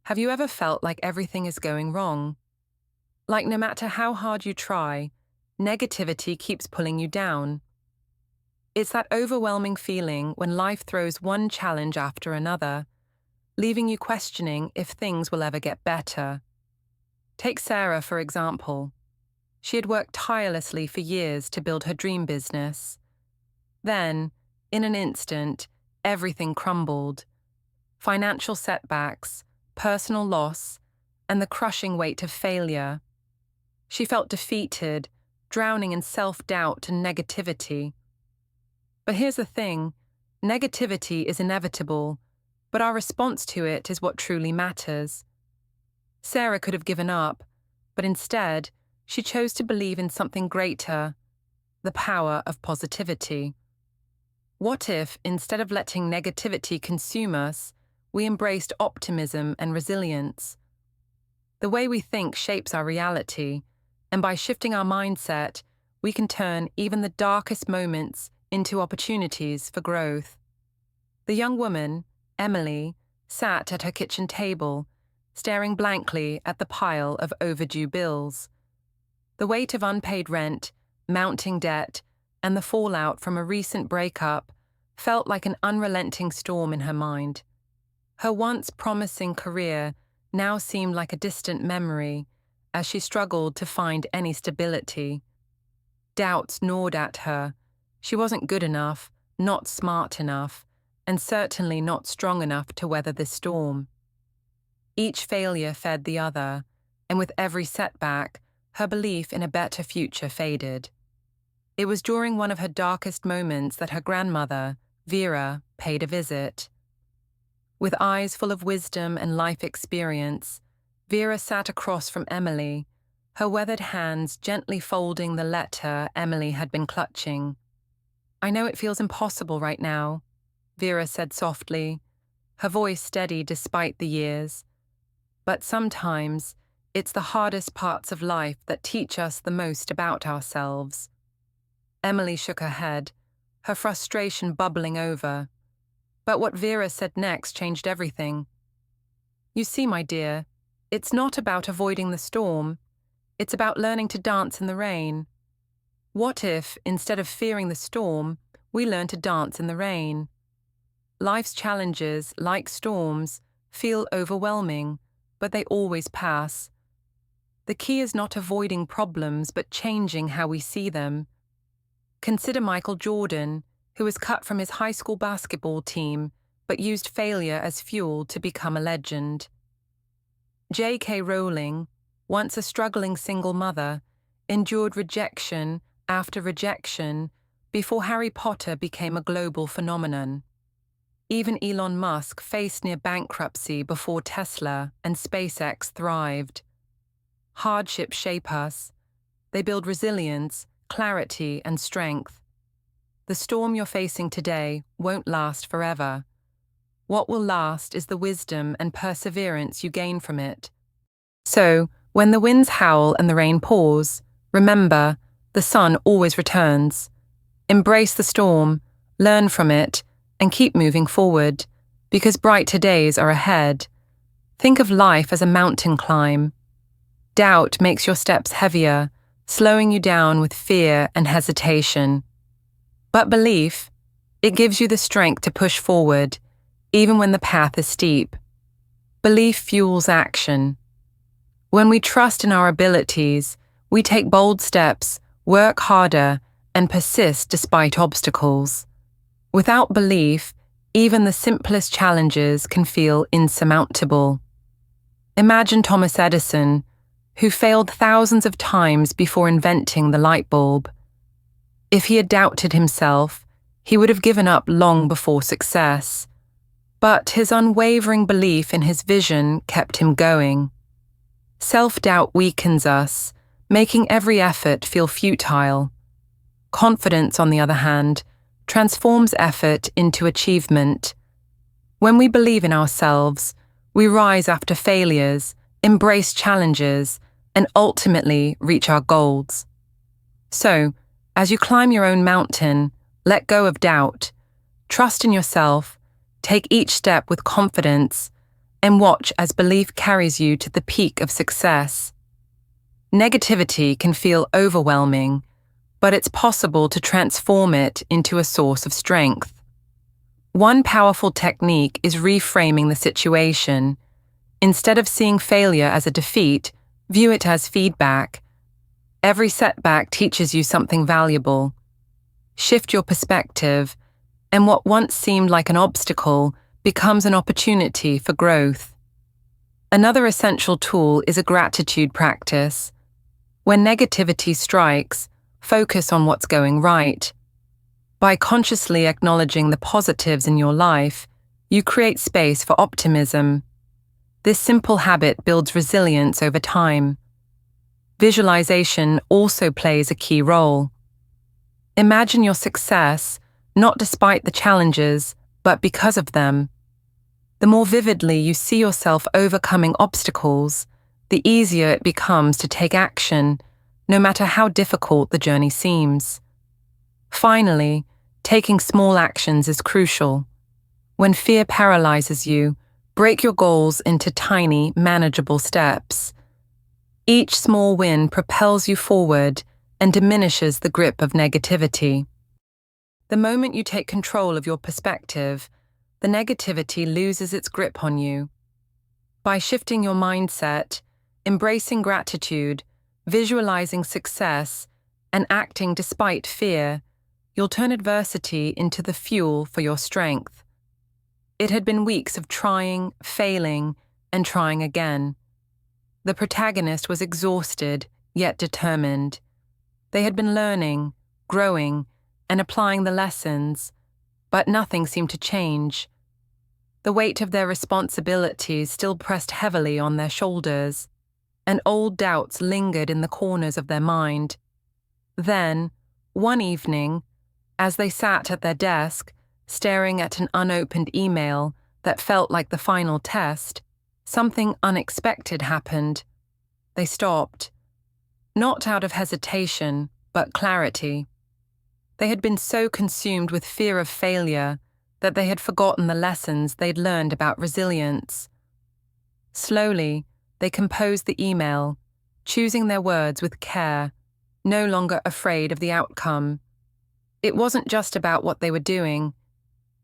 Have you ever felt like everything is going wrong? Like no matter how hard you try, negativity keeps pulling you down. It's that overwhelming feeling when life throws one challenge after another, leaving you questioning if things will ever get better. Take Sarah, for example. She had worked tirelessly for years to build her dream business. Then, in an instant, everything crumbled. Financial setbacks, personal loss, and the crushing weight of failure. She felt defeated, drowning in self-doubt and negativity. But here's the thing, negativity is inevitable, but our response to it is what truly matters. Sarah could have given up, but instead, she chose to believe in something greater, the power of positivity. What if, instead of letting negativity consume us, we embraced optimism and resilience? The way we think shapes our reality, and by shifting our mindset, we can turn even the darkest moments into opportunities for growth. The young woman, Emily, sat at her kitchen table, staring blankly at the pile of overdue bills. The weight of unpaid rent, mounting debt, and the fallout from a recent breakup felt like an unrelenting storm in her mind. Her once promising career now seemed like a distant memory as she struggled to find any stability. Doubts gnawed at her. She wasn't good enough, not smart enough, and certainly not strong enough to weather this storm. Each failure fed the other, and with every setback, her belief in a better future faded. It was during one of her darkest moments that her grandmother, Vera, paid a visit. With eyes full of wisdom and life experience, Vera sat across from Emily, her weathered hands gently folding the letter Emily had been clutching. "I know it feels impossible right now," Vera said softly, her voice steady despite the years. "But sometimes, it's the hardest parts of life that teach us the most about ourselves." Emily shook her head, her frustration bubbling over. But what Vera said next changed everything. "You see, my dear, it's not about avoiding the storm. It's about learning to dance in the rain. What if, instead of fearing the storm, we learn to dance in the rain? Life's challenges, like storms, feel overwhelming, but they always pass. The key is not avoiding problems, but changing how we see them. Consider Michael Jordan, who was cut from his high school basketball team, but used failure as fuel to become a legend. J.K. Rowling, once a struggling single mother, endured rejection after rejection before Harry Potter became a global phenomenon. Even Elon Musk faced near bankruptcy before Tesla and SpaceX thrived. Hardships shape us. They build resilience, clarity, and strength. The storm you're facing today won't last forever. What will last is the wisdom and perseverance you gain from it. So, when the winds howl and the rain pours, remember, the sun always returns. Embrace the storm, learn from it, and keep moving forward, because brighter days are ahead. Think of life as a mountain climb. Doubt makes your steps heavier, slowing you down with fear and hesitation. But belief, it gives you the strength to push forward, even when the path is steep. Belief fuels action. When we trust in our abilities, we take bold steps, work harder, and persist despite obstacles. Without belief, even the simplest challenges can feel insurmountable. Imagine Thomas Edison, who failed thousands of times before inventing the light bulb. If he had doubted himself, he would have given up long before success. But his unwavering belief in his vision kept him going. Self-doubt weakens us, making every effort feel futile. Confidence, on the other hand, transforms effort into achievement. When we believe in ourselves, we rise after failures, embrace challenges, and ultimately reach our goals. So, as you climb your own mountain, let go of doubt, trust in yourself, take each step with confidence, and watch as belief carries you to the peak of success. Negativity can feel overwhelming, but it's possible to transform it into a source of strength. One powerful technique is reframing the situation. Instead of seeing failure as a defeat, view it as feedback. Every setback teaches you something valuable. Shift your perspective, and what once seemed like an obstacle becomes an opportunity for growth. Another essential tool is a gratitude practice. When negativity strikes, focus on what's going right. By consciously acknowledging the positives in your life, you create space for optimism. This simple habit builds resilience over time. Visualization also plays a key role. Imagine your success, not despite the challenges, but because of them. The more vividly you see yourself overcoming obstacles, the easier it becomes to take action, no matter how difficult the journey seems. Finally, taking small actions is crucial. When fear paralyzes you, break your goals into tiny, manageable steps. Each small win propels you forward and diminishes the grip of negativity. The moment you take control of your perspective, the negativity loses its grip on you. By shifting your mindset, embracing gratitude, visualizing success, and acting despite fear, you'll turn adversity into the fuel for your strength. It had been weeks of trying, failing, and trying again. The protagonist was exhausted, yet determined. They had been learning, growing, and applying the lessons, but nothing seemed to change. The weight of their responsibilities still pressed heavily on their shoulders, and old doubts lingered in the corners of their mind. Then, one evening, as they sat at their desk, staring at an unopened email that felt like the final test, something unexpected happened. They stopped. Not out of hesitation, but clarity. They had been so consumed with fear of failure that they had forgotten the lessons they'd learned about resilience. Slowly, they composed the email, choosing their words with care, no longer afraid of the outcome. It wasn't just about what they were doing,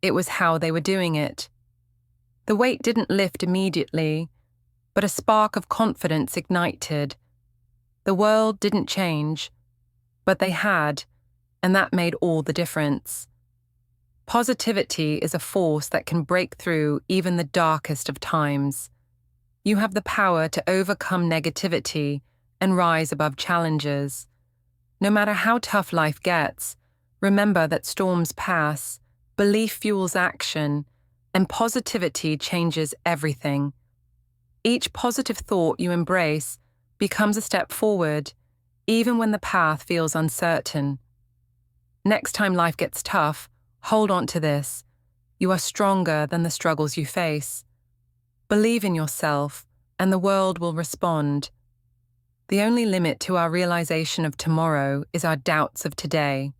it was how they were doing it. The weight didn't lift immediately, but a spark of confidence ignited. The world didn't change, but they had, and that made all the difference. Positivity is a force that can break through even the darkest of times. You have the power to overcome negativity and rise above challenges. No matter how tough life gets, remember that storms pass, belief fuels action, and positivity changes everything. Each positive thought you embrace becomes a step forward, even when the path feels uncertain. Next time life gets tough, hold on to this. You are stronger than the struggles you face. Believe in yourself, and the world will respond. The only limit to our realization of tomorrow is our doubts of today.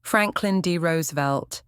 Franklin D. Roosevelt.